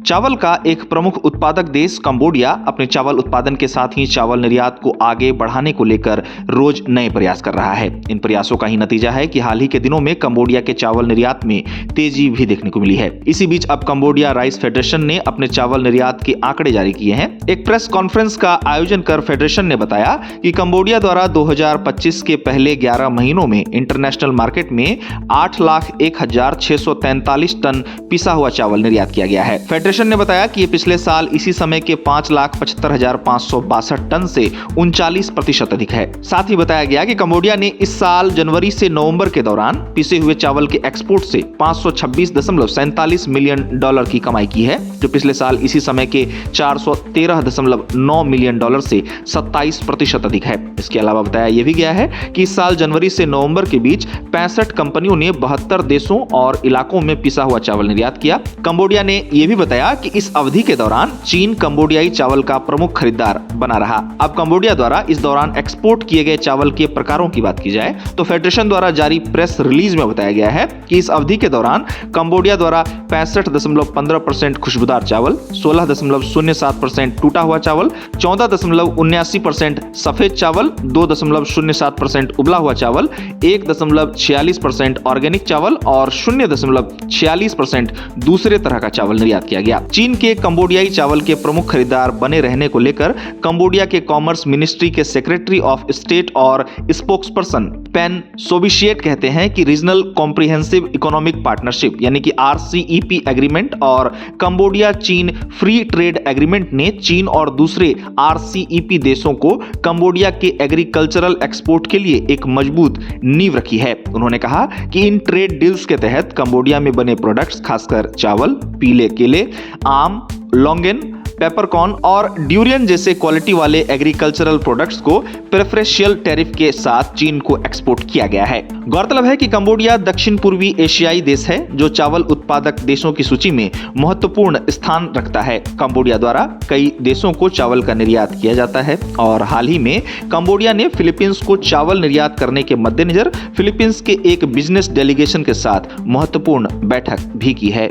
चावल का एक प्रमुख उत्पादक देश कंबोडिया अपने चावल उत्पादन के साथ ही चावल निर्यात को आगे बढ़ाने को लेकर रोज नए प्रयास कर रहा है। इन प्रयासों का ही नतीजा है कि हाल ही के दिनों में कंबोडिया के चावल निर्यात में तेजी भी देखने को मिली है। इसी बीच अब कंबोडिया राइस फेडरेशन ने अपने चावल निर्यात के आंकड़े जारी किए हैं। एक प्रेस कॉन्फ्रेंस का आयोजन कर फेडरेशन ने बताया कि कंबोडिया द्वारा 2025 के पहले 11 महीनों में इंटरनेशनल मार्केट में 8,01,643 टन पिसा हुआ चावल निर्यात किया गया है। फेडरेशन ने बताया कि ये पिछले साल इसी समय के 5,75,562 टन से 39% अधिक है। साथ ही बताया गया कि कंबोडिया ने इस साल जनवरी से नवंबर के दौरान पिसे हुए चावल के एक्सपोर्ट से $526.47 मिलियन की कमाई की है, जो पिछले साल इसी समय के $413.9 मिलियन से 27% अधिक है। इसके अलावा बताया यह भी गया है कि इस साल जनवरी से नवंबर के बीच 65 कंपनियों ने 72 देशों और इलाकों में पिसा हुआ चावल निर्यात किया। कंबोडिया ने यह भी बताया कि इस अवधि के दौरान चीन कंबोडियाई चावल का प्रमुख खरीदार बना रहा। अब कंबोडिया द्वारा इस दौरान एक्सपोर्ट किए गए चावल के प्रकारों की बात की जाए तो फेडरेशन द्वारा जारी प्रेस रिलीज में बताया गया है कि इस अवधि के दौरान कंबोडिया द्वारा 65.15% खुशबूदार चावल, 16.07% टूटा हुआ चावल, 14.79% सफेद चावल, 2.07% उबला हुआ चावल, 1.46% ऑर्गेनिक चावल और 0.46% दूसरे तरह का चावल निर्यात किया गया। चीन के कंबोडियाई चावल के प्रमुख खरीदार बने रहने को लेकर कंबोडिया के कॉमर्स मिनिस्ट्री के सेक्रेटरी ऑफ स्टेट और स्पोक्सपर्सन पेन सोबिशिएट कहते हैं कि रीजनल कॉम्प्रिहेंसिव इकोनॉमिक पार्टनरशिप यानी कि RCEP एग्रीमेंट और कंबोडिया चीन फ्री ट्रेड एग्रीमेंट ने चीन और दूसरे RCEP देशों को कंबोडिया के एग्रीकल्चरल एक्सपोर्ट के लिए एक मजबूत नींव रखी है। उन्होंने कहा कि इन ट्रेड डील्स के तहत कंबोडिया में बने प्रोडक्ट्स खासकर चावल, पीले केले, आम, लॉन्गेन, पेपरकॉर्न और ड्यूरियन जैसे क्वालिटी वाले एग्रीकल्चरल प्रोडक्ट्स को प्रेफरेंशियल टैरिफ के साथ चीन को एक्सपोर्ट किया गया है। गौरतलब है कि कंबोडिया दक्षिण पूर्वी एशियाई देश है जो चावल उत्पादक देशों की सूची में महत्वपूर्ण स्थान रखता है। कंबोडिया द्वारा कई देशों को चावल का निर्यात किया जाता है और हाल ही में कंबोडिया ने फिलीपींस को चावल निर्यात करने के मद्देनजर फिलीपींस के एक बिजनेस डेलीगेशन के साथ महत्वपूर्ण बैठक भी की है।